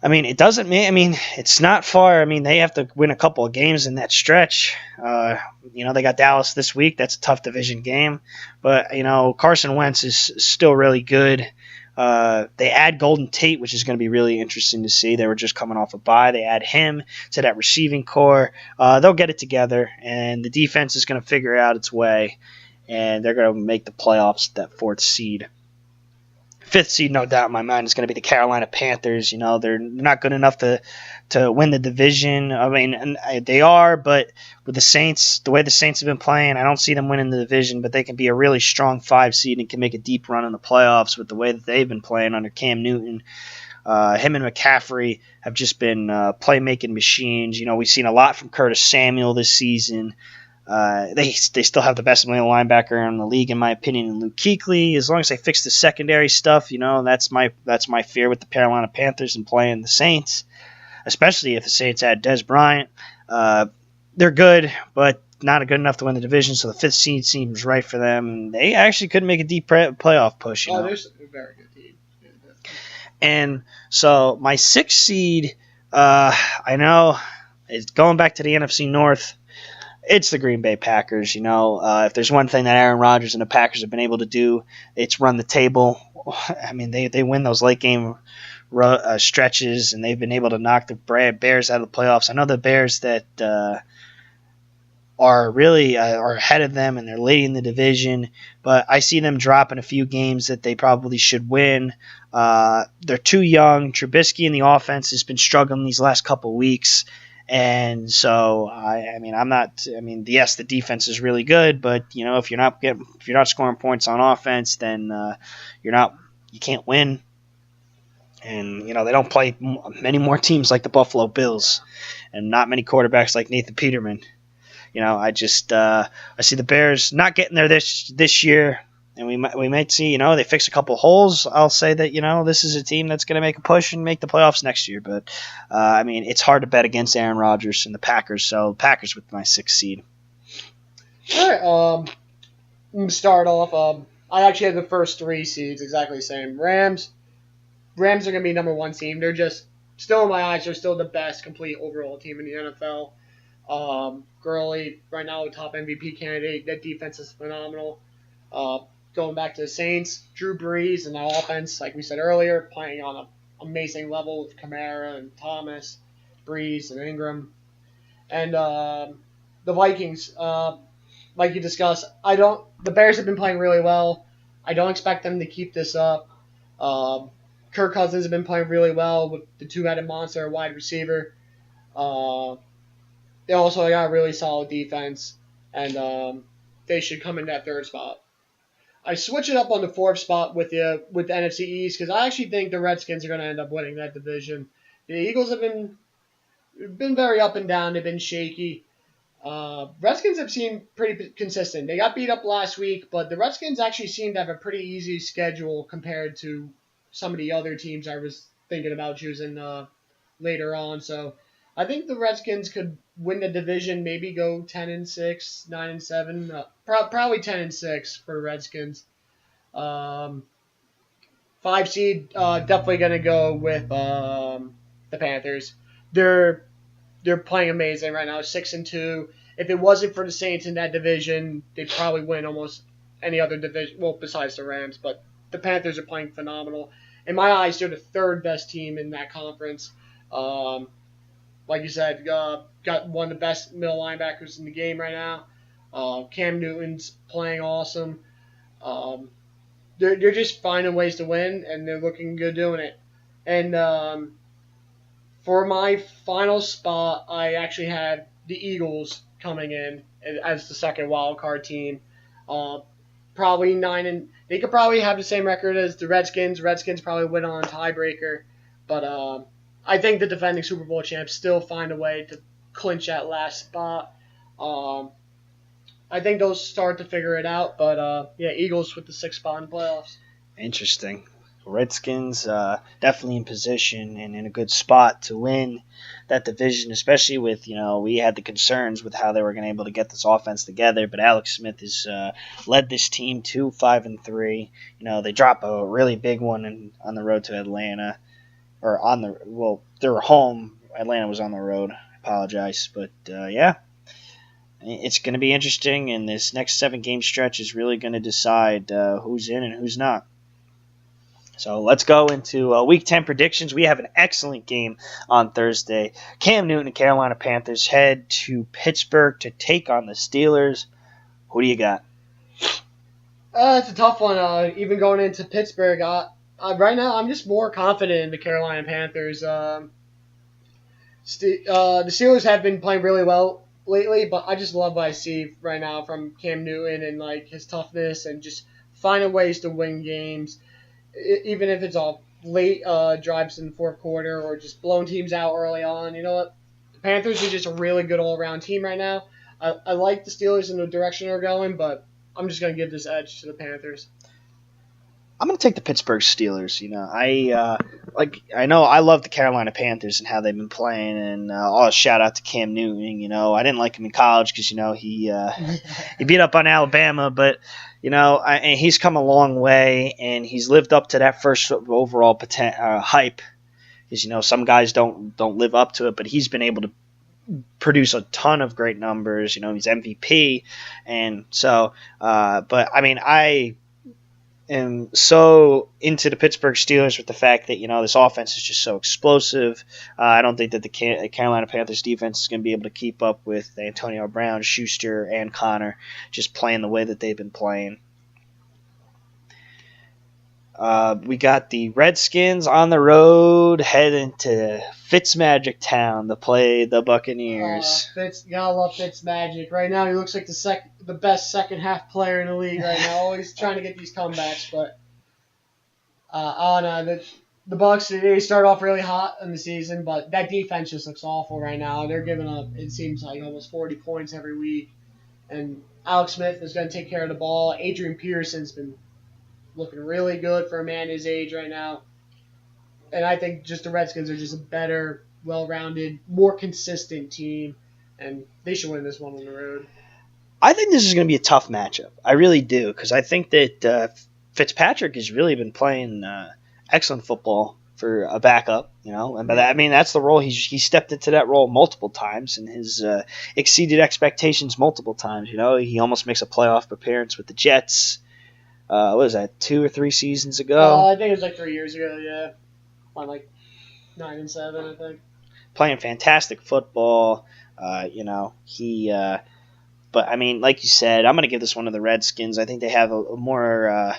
I mean, it doesn't mean. I mean, it's not far. I mean, they have to win a couple of games in that stretch. They got Dallas this week. That's a tough division game. But Carson Wentz is still really good. They add Golden Tate, which is going to be really interesting to see. They were just coming off a bye. They add him to that receiving core. They'll get it together, and the defense is going to figure out its way, and they're going to make the playoffs, that fourth seed. Fifth seed, no doubt in my mind, is going to be the Carolina Panthers. They're not good enough to win the division. I mean, they are, but with the Saints, the way the Saints have been playing, I don't see them winning the division, but they can be a really strong 5 seed and can make a deep run in the playoffs with the way that they've been playing under Cam Newton. Him and McCaffrey have just been playmaking machines. We've seen a lot from Curtis Samuel this season. They still have the best middle linebacker in the league, in my opinion, in Luke Kuechly. As long as they fix the secondary stuff, that's my fear with the Carolina Panthers and playing the Saints, especially if the Saints add Des Bryant. They're good, but not good enough to win the division, so the fifth seed seems right for them. They actually could make a deep playoff push. They're a very good team. And so my sixth seed, I know, is going back to the NFC North. It's the Green Bay Packers. If there's one thing that Aaron Rodgers and the Packers have been able to do, it's run the table. I mean, they win those late game stretches, and they've been able to knock the Bears out of the playoffs. I know the Bears that are really are ahead of them, and they're leading the division, but I see them dropping a few games that they probably should win. They're too young. Trubisky in the offense has been struggling these last couple weeks. And so, yes, the defense is really good, but if you're not scoring points on offense, then you can't win. And they don't play many more teams like the Buffalo Bills, and not many quarterbacks like Nathan Peterman. I see the Bears not getting there this year. And we might see, they fix a couple holes. I'll say that, this is a team that's going to make a push and make the playoffs next year. But, it's hard to bet against Aaron Rodgers and the Packers. So, Packers with my 6th seed. All right. I'm going to start off. I actually had the first 3 seeds exactly the same. Rams are going to be number 1 team. They're just, still in my eyes, they're still the best complete overall team in the NFL. Gurley, right now, the top MVP candidate. That defense is phenomenal. Going back to the Saints, Drew Brees and that offense, like we said earlier, playing on an amazing level with Kamara and Thomas, Brees and Ingram. And the Vikings, like you discussed, the Bears have been playing really well. I don't expect them to keep this up. Kirk Cousins has been playing really well with the two-headed monster wide receiver. They also got a really solid defense, and they should come in that third spot. I switch it up on the fourth spot with the NFC East because I actually think the Redskins are going to end up winning that division. The Eagles have been very up and down. They've been shaky. Redskins have seemed pretty consistent. They got beat up last week, but the Redskins actually seem to have a pretty easy schedule compared to some of the other teams I was thinking about choosing later on. So I think the Redskins could win the division, maybe go 10-6, 9-7, probably 10-6 for the Redskins. Um, 5 seed, definitely going to go with the Panthers. They're playing amazing right now, 6-2. If it wasn't for the Saints in that division, they'd probably win almost any other division. Well, besides the Rams, but the Panthers are playing phenomenal. In my eyes, they're the third best team in that conference. Like you said, got one of the best middle linebackers in the game right now. Cam Newton's playing awesome. They're just finding ways to win, and they're looking good doing it. And for my final spot, I actually have the Eagles coming in as the second wild card team. Probably they could probably have the same record as the Redskins. Redskins probably win on a tiebreaker, but I think the defending Super Bowl champs still find a way to clinch that last spot. I think they'll start to figure it out, but yeah, Eagles with the sixth spot in the playoffs. Interesting. Redskins definitely in position and in a good spot to win that division, especially with, we had the concerns with how they were going to be able to get this offense together, but Alex Smith has led this team to 5-3. They drop a really big one on the road to Atlanta, or they were home. Atlanta was on the road. I apologize, but yeah. It's going to be interesting, and this next 7-game stretch is really going to decide who's in and who's not. So let's go into Week 10 predictions. We have an excellent game on Thursday. Cam Newton and Carolina Panthers head to Pittsburgh to take on the Steelers. Who do you got? It's a tough one. Even going into Pittsburgh, right now I'm just more confident in the Carolina Panthers. The Steelers have been playing really well lately, but I just love what I see right now from Cam Newton and like his toughness and just finding ways to win games. Even if it's all late drives in the fourth quarter or just blowing teams out early on. You know what? The Panthers are just a really good all-around team right now. I like the Steelers in the direction they're going, but I'm just going to give this edge to the Panthers. I'm going to take the Pittsburgh Steelers. I know I love the Carolina Panthers and how they've been playing, and shout out to Cam Newton. I didn't like him in college because he beat up on Alabama, but and he's come a long way, and he's lived up to that first overall hype. Because some guys don't live up to it, but he's been able to produce a ton of great numbers. He's MVP, and so. But I mean, I am so into the Pittsburgh Steelers with the fact that this offense is just so explosive. I don't think that the Carolina Panthers defense is going to be able to keep up with Antonio Brown, Schuster, and Connor just playing the way that they've been playing. We got the Redskins on the road heading to Fitzmagic Town to play the Buccaneers. Gotta love Fitzmagic. Right now, he looks like the best second half player in the league right now. Always trying to get these comebacks, but I don't know. The Bucs, they start off really hot in the season, but that defense just looks awful right now. They're giving up, it seems like, almost 40 points every week, and Alex Smith is going to take care of the ball. Adrian Peterson's been looking really good for a man his age right now. And I think just the Redskins are just a better, well-rounded, more consistent team, and they should win this one on the road. I think this is going to be a tough matchup. I really do, because I think that Fitzpatrick has really been playing excellent football for a backup, and by that, I mean, that's the role. He stepped into that role multiple times and has exceeded expectations multiple times. He almost makes a playoff appearance with the Jets. What was that, 2 or 3 seasons ago? I think it was like 3 years ago, yeah. On like 9-7, I think. Playing fantastic football, but I mean, like you said, I'm going to give this one to the Redskins. I think they have a more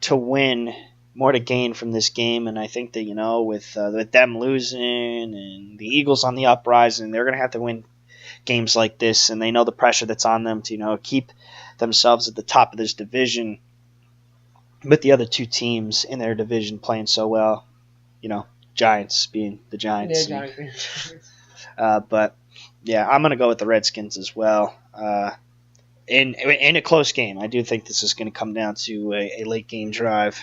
to win more to gain from this game, and I think that with them losing and the Eagles on the uprising, they're going to have to win games like this, and they know the pressure that's on them to keep themselves at the top of this division with the other two teams in their division playing so well. Giants being the Giants. Yeah, Giants. But yeah, I'm going to go with the Redskins as well. In a close game, I do think this is going to come down to a late game drive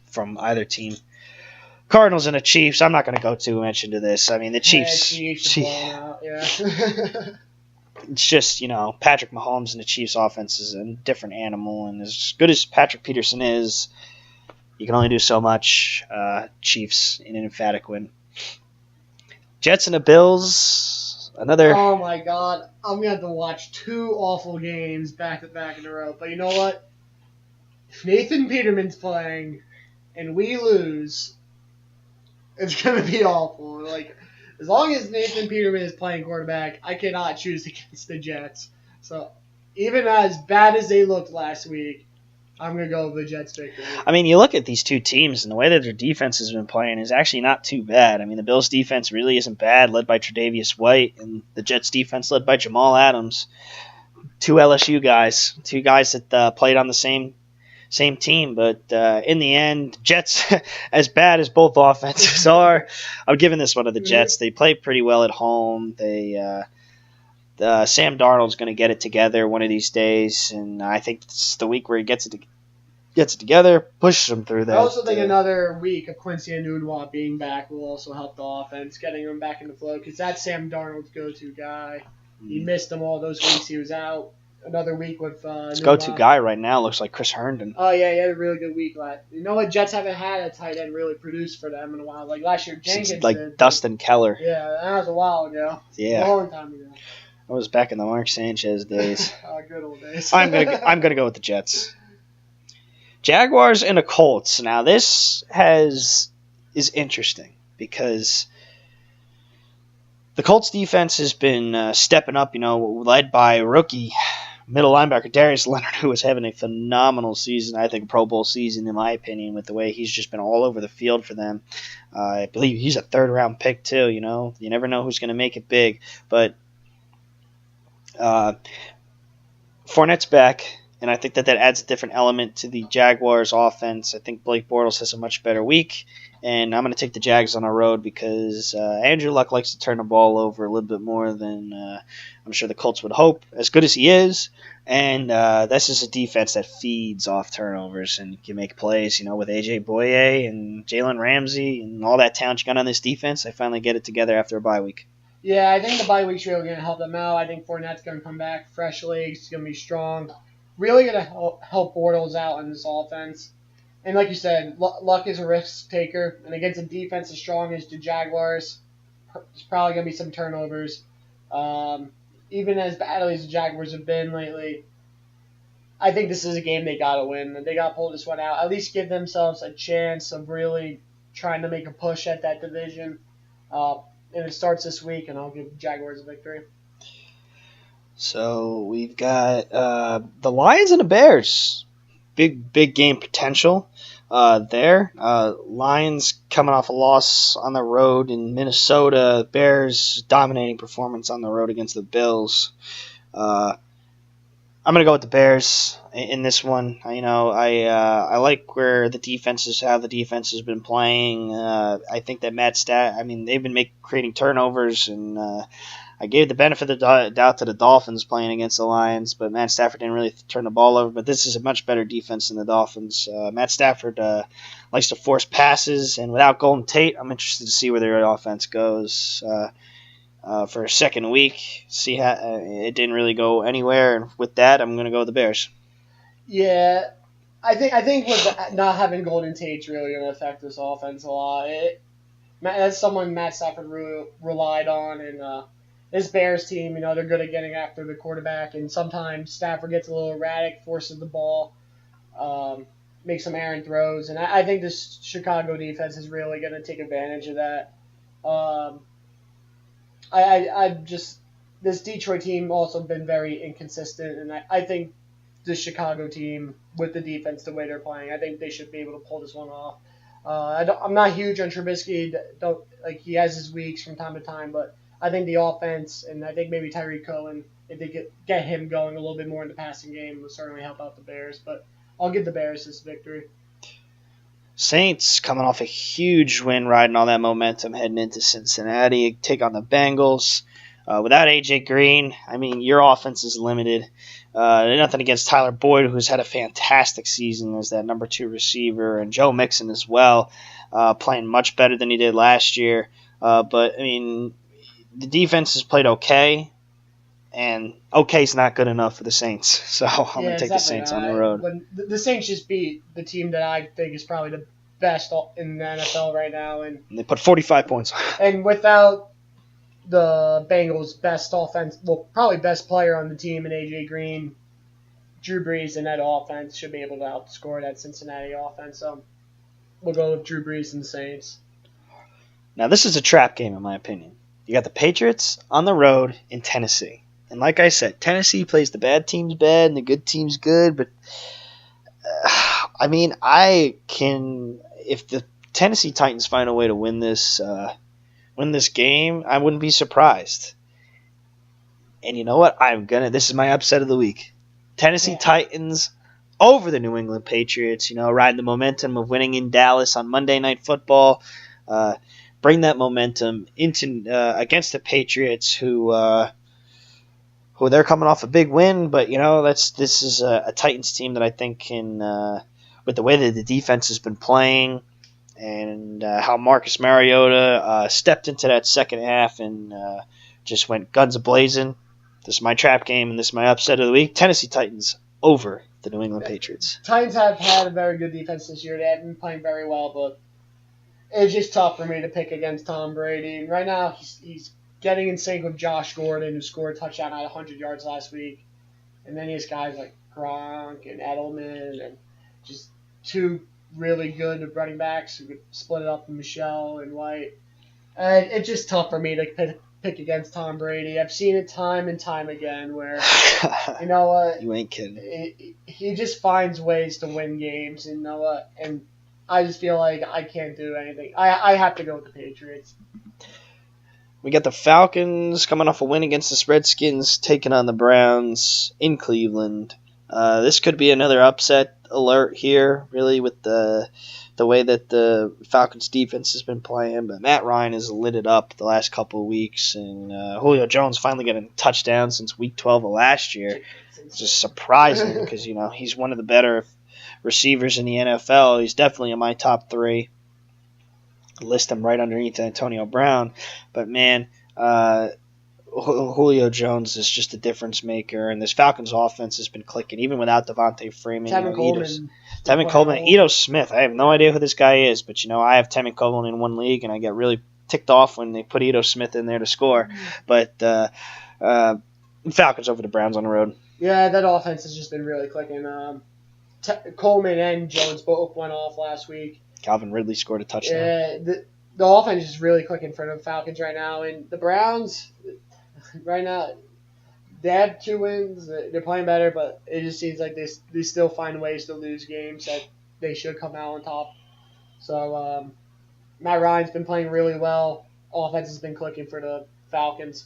from either team. Cardinals and the Chiefs. I'm not going to go too much into this. I mean, the Chiefs. Yeah. It's just Patrick Mahomes and the Chiefs' offense is a different animal, and as good as Patrick Peterson is, you can only do so much. Chiefs in an emphatic win. Jets and the Bills. Another. Oh my God, I'm gonna have to watch two awful games back to back in a row. But you know what? If Nathan Peterman's playing and we lose, it's gonna be awful. Like, as long as Nathan Peterman is playing quarterback, I cannot choose against the Jets. So even as bad as they looked last week, I'm going to go with the Jets victory. I mean, you look at these two teams, and the way that their defense has been playing is actually not too bad. I mean, the Bills' defense really isn't bad, led by Tre'Davious White, and the Jets' defense led by Jamal Adams. Two LSU guys, two guys that played on the same team, but in the end, Jets, as bad as both offenses are, I'm giving this one to the Jets. They play pretty well at home. Sam Darnold's going to get it together one of these days, and I think it's the week where he gets it together, pushes them through that. I also think another week of Quincy Enunwa being back will also help the offense, getting him back in the flow, because that's Sam Darnold's go-to guy. He missed them all those weeks he was out. Another week with his go-to guy right now looks like Chris Herndon. Oh, yeah, he had a really good week. You know what? Jets haven't had a tight end really produce for them in a while. Like last year, Jenkins did. Dustin Keller. Yeah, that was a while ago. Yeah. A long time ago. That was back in the Mark Sanchez days. Good old days. I'm gonna go with the Jets. Jaguars and the Colts. Now this is interesting because the Colts defense has been stepping up. Led by rookie middle linebacker Darius Leonard, who is having a phenomenal season. I think Pro Bowl season, in my opinion, with the way he's just been all over the field for them. I believe he's a third-round pick too. You never know who's going to make it big, but Fournette's back, and I think that adds a different element to the Jaguars' offense. I think Blake Bortles has a much better week, and I'm going to take the Jags on the road because Andrew Luck likes to turn the ball over a little bit more than I'm sure the Colts would hope, as good as he is. And this is a defense that feeds off turnovers and can make plays. With A.J. Boye and Jalen Ramsey and all that talent you got on this defense, they finally get it together after a bye week. Yeah, I think the bye week's really going to help them out. I think Fournette's going to come back fresh legs. He's going to be strong. Really going to help Bortles out in this offense. And like you said, Luck is a risk taker. And against a defense as strong as the Jaguars, there's probably going to be some turnovers. Even as badly as the Jaguars have been lately, I think this is a game they got to win. They got to pull this one out. At least give themselves a chance of really trying to make a push at that division. And it starts this week, and I'll give Jaguars a victory. So we've got the Lions and the Bears. Big game potential there. Lions coming off a loss on the road in Minnesota. Bears dominating performance on the road against the Bills. I'm gonna go with the Bears in this one. I like where the defense has been playing. I think that they've been creating turnovers, and I gave the benefit of the doubt to the Dolphins playing against the Lions, but Matt Stafford didn't really turn the ball over. But this is a much better defense than the Dolphins. Matt Stafford likes to force passes, and without Golden Tate, I'm interested to see where their offense goes. For a second week, see how it didn't really go anywhere, and with that, I'm going to go with the Bears. Yeah, I think with not having Golden Tate's really going to affect this offense a lot. That's someone Matt Stafford really relied on, and this Bears team, they're good at getting after the quarterback, and sometimes Stafford gets a little erratic, forces the ball, makes some errant throws, and I think this Chicago defense is really going to take advantage of that. This Detroit team also been very inconsistent, and I think the Chicago team, with the defense the way they're playing, I think they should be able to pull this one off. I'm not huge on Trubisky. Don't like he has his weeks from time to time, but I think the offense and I think maybe Tyreek Cohen, if they get him going a little bit more in the passing game, will certainly help out the Bears. But I'll give the Bears this victory. Saints coming off a huge win, riding all that momentum heading into Cincinnati, take on the Bengals. Without A.J. Green, I mean, your offense is limited. Nothing against Tyler Boyd, who's had a fantastic season as that number 2 receiver, and Joe Mixon as well, playing much better than he did last year. But, I mean, the defense has played okay, and okay is not good enough for the Saints. So I'm going to take the Saints on the road. But the Saints just beat the team that I think is probably the best in the NFL right now. And they put 45 points on. And without the Bengals' best offense, well, probably best player on the team in A.J. Green, Drew Brees and that offense should be able to outscore that Cincinnati offense. So we'll go with Drew Brees and the Saints. Now, this is a trap game, in my opinion. You got the Patriots on the road in Tennessee. And like I said, Tennessee plays the bad teams bad and the good teams good. But, I mean, if the Tennessee Titans find a way to win this game, I wouldn't be surprised. And you know what? This is my upset of the week. Tennessee Titans over the New England Patriots, riding the momentum of winning in Dallas on Monday Night Football. Bring that momentum into against the Patriots, who they're coming off a big win, but this is a Titans team that I think can, with the way that the defense has been playing, and how Marcus Mariota stepped into that second half and just went guns a-blazing. This is my trap game, and this is my upset of the week. Tennessee Titans over the New England Patriots. Titans have had a very good defense this year. They haven't been playing very well, but it's just tough for me to pick against Tom Brady. Right now, he's getting in sync with Josh Gordon, who scored a touchdown at 100 yards last week. And then he has guys like Gronk and Edelman and just two really good running backs who could split it up with Michelle and White. And it's just tough for me to pick against Tom Brady. I've seen it time and time again where, you ain't kidding. He just finds ways to win games, and and I just feel like I can't do anything. I have to go with the Patriots. We got the Falcons coming off a win against the Redskins, taking on the Browns in Cleveland. This could be another upset alert here, really, with the way that the Falcons' defense has been playing. But Matt Ryan has lit it up the last couple of weeks, and Julio Jones finally getting a touchdown since Week 12 of last year. It's just surprising because, he's one of the better receivers in the NFL. He's definitely in my top 3. List him right underneath Antonio Brown. But, man, Julio Jones is just a difference maker, and this Falcons offense has been clicking, even without Devontae Freeman. Tevin Coleman, Ito Smith. I have no idea who this guy is, but, I have Tevin Coleman in one league, and I get really ticked off when they put Ito Smith in there to score. But Falcons over the Browns on the road. Yeah, that offense has just been really clicking. Coleman and Jones both went off last week. Calvin Ridley scored a touchdown. Yeah, the offense is really clicking for the Falcons right now. And the Browns, right now, they have 2 wins. They're playing better, but it just seems like they still find ways to lose games that they should come out on top. So Matt Ryan's been playing really well. Offense has been clicking for the Falcons.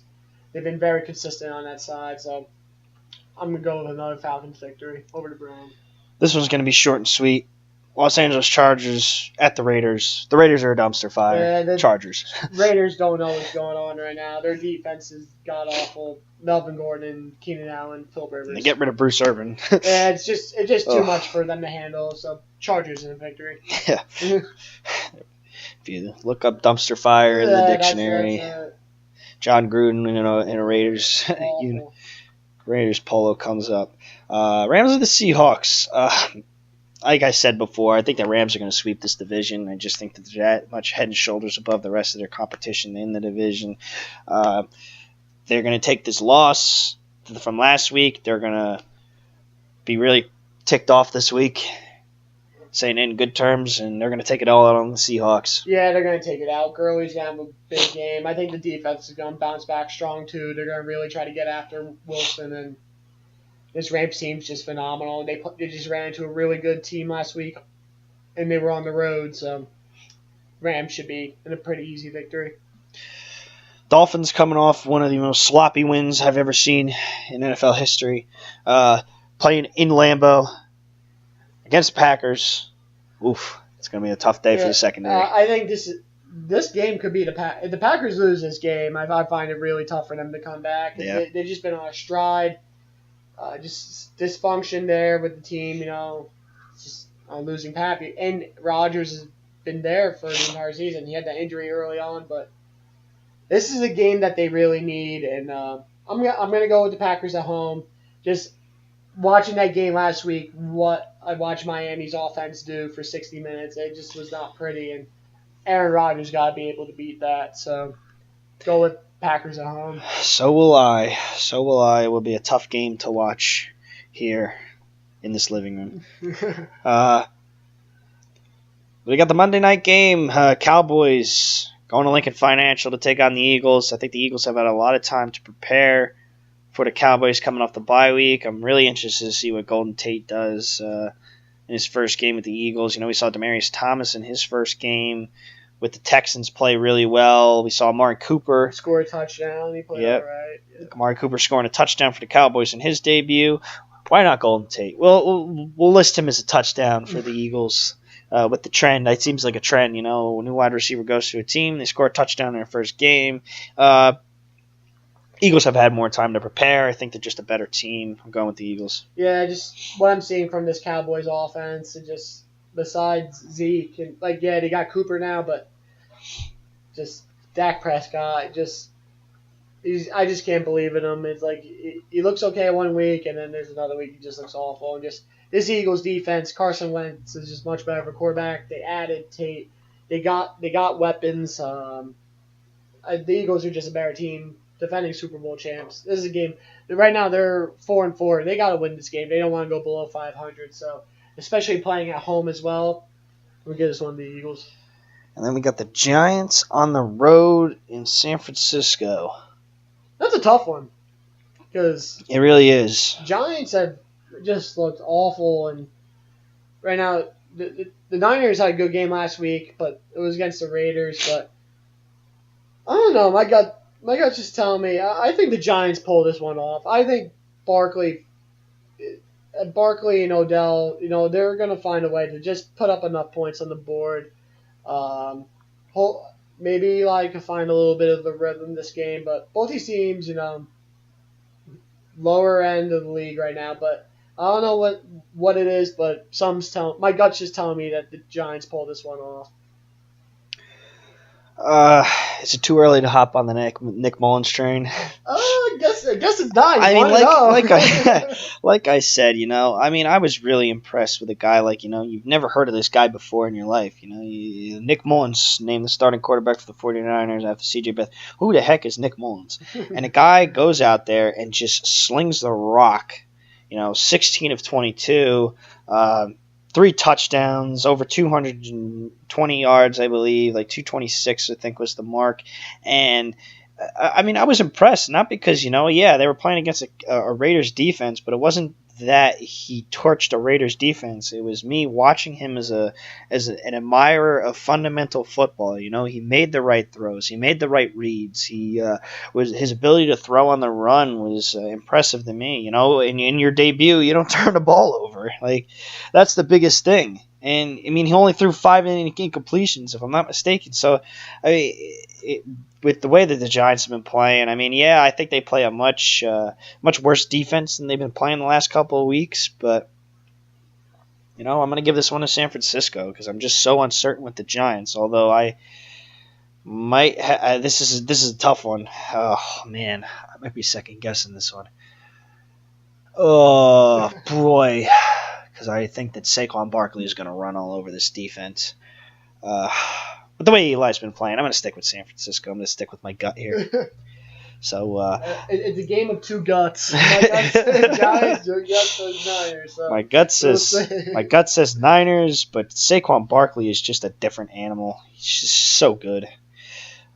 They've been very consistent on that side. So I'm going to go with another Falcons victory over the Browns. This one's going to be short and sweet. Los Angeles Chargers at the Raiders. The Raiders are a dumpster fire. Yeah, the Chargers. Raiders don't know what's going on right now. Their defense is god-awful. Melvin Gordon, Keenan Allen, Phil Rivers. They get rid of Bruce Irvin. Yeah, it's just too much for them to handle. So Chargers in a victory. Yeah. If you look up dumpster fire in the dictionary, John Gruden in a Raiders Raiders polo comes up. Rams of the Seahawks. Like I said before, I think the Rams are going to sweep this division. I just think that they're that much head and shoulders above the rest of their competition in the division. They're going to take this loss from last week. They're going to be really ticked off this week, saying in good terms, and they're going to take it all out on the Seahawks. Yeah, they're going to take it out. Gurley's going to have a big game. I think the defense is going to bounce back strong, too. They're going to really try to get after Wilson, and this Rams team's just phenomenal. They just ran into a really good team last week, and they were on the road. So Rams should be in a pretty easy victory. Dolphins coming off one of the most sloppy wins I've ever seen in NFL history. Playing in Lambeau against the Packers. Oof, it's going to be a tough day for the secondary. I think this game could be if the Packers lose this game, I find it really tough for them to come back. Yeah. They've just been on a stride. Just dysfunction there with the team, just on losing Pappy. And Rodgers has been there for the entire season. He had that injury early on, but this is a game that they really need. And I'm gonna go with the Packers at home. Just watching that game last week, what I watched Miami's offense do for 60 minutes, it just was not pretty. And Aaron Rodgers got to be able to beat that. So go with Packers at home. So will I. So will I. It will be a tough game to watch here in this living room. We got the Monday night game. Cowboys going to Lincoln Financial to take on the Eagles. I think the Eagles have had a lot of time to prepare for the Cowboys coming off the bye week. I'm really interested to see what Golden Tate does in his first game with the Eagles. We saw Demaryius Thomas in his first game with the Texans play really well. We saw Amari Cooper score a touchdown. He played all right. Yep. Amari Cooper scoring a touchdown for the Cowboys in his debut. Why not Golden Tate? We'll list him as a touchdown for the Eagles. With the trend, it seems like a trend. A new wide receiver goes to a team, they score a touchdown in their first game. Eagles have had more time to prepare. I think they're just a better team. I'm going with the Eagles. Yeah, just what I'm seeing from this Cowboys offense, and just besides Zeke, and they got Cooper now, but just Dak Prescott, I just can't believe in him. It's like he looks okay one week, and then there's another week he just looks awful. And just this Eagles defense, Carson Wentz is just much better of a quarterback. They added Tate. They got weapons. The Eagles are just a better team, defending Super Bowl champs. This is a game. Right now they're 4-4. They got to win this game. They don't want to go below 500. So, especially playing at home as well, we give this one to the Eagles. And then we got the Giants on the road in San Francisco. That's a tough one, because it really is. Giants have just looked awful, and right now the Niners had a good game last week, but it was against the Raiders. But I don't know. My gut's just telling me I think the Giants pull this one off. I think Barkley and Odell, they're gonna find a way to just put up enough points on the board. Maybe find a little bit of the rhythm this game, but both these teams, lower end of the league right now. But I don't know what it is, but my gut's just telling me that the Giants pull this one off. Is it too early to hop on the Nick Mullins train? I guess it's not. I mean, like I said, I was really impressed with a guy you've never heard of this guy before in your life. Nick Mullins named the starting quarterback for the 49ers after C.J. Beathard. Who the heck is Nick Mullins? And a guy goes out there and just slings the rock. 16 of 22. 3 touchdowns, over 220 yards, I believe, 226, I think was the mark. And, I was impressed, not because, they were playing against a Raiders defense, but it wasn't that he torched a Raiders defense. It was me watching him as an admirer of fundamental football. He made the right throws. He made the right reads. His ability to throw on the run was impressive to me. In your debut, you don't turn the ball over. That's the biggest thing. And, he only threw 5 incompletions, if I'm not mistaken. So, with the way that the Giants have been playing, I think they play a much worse defense than they've been playing the last couple of weeks. But, I'm going to give this one to San Francisco because I'm just so uncertain with the Giants. Although I might this is a tough one. Oh, man. I might be second-guessing this one. Oh, boy. Because I think that Saquon Barkley is going to run all over this defense. But the way Eli's been playing, I'm going to stick with San Francisco. I'm going to stick with my gut here. So it's a game of two guts. My gut says Giants, your gut says Niners. So my gut says Niners, but Saquon Barkley is just a different animal. He's just so good.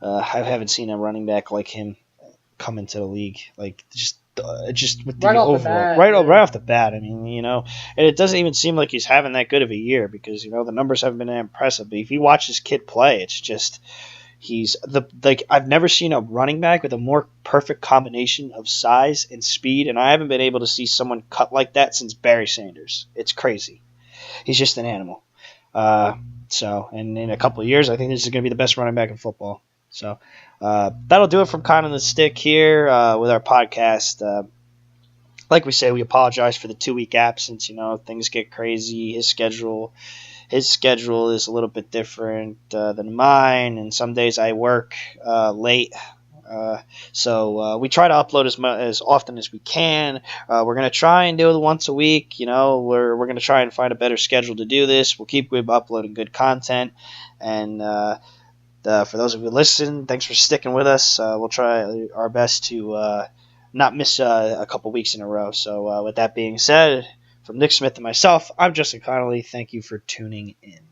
I haven't seen a running back like him come into the league. just with Right the off the overall bat, right yeah. right off the bat. I mean, and it doesn't even seem like he's having that good of a year because the numbers haven't been that impressive. But if you watch this kid play, it's just he's I've never seen a running back with a more perfect combination of size and speed, and I haven't been able to see someone cut like that since Barry Sanders. It's crazy. He's just an animal. Uh, and in a couple of years, I think this is going to be the best running back in football. So that'll do it from Conn on the Stick here with our podcast. Like we say, we apologize for the 2 week absence. Things get crazy. His schedule is a little bit different than mine, and some days I work late. So we try to upload as often as we can. We're gonna try and do it once a week. We're gonna try and find a better schedule to do this. We'll keep uploading good content, and for those of you who listen, thanks for sticking with us. We'll try our best to not miss a couple weeks in a row. So with that being said, from Nick Smith and myself, I'm Justin Connolly. Thank you for tuning in.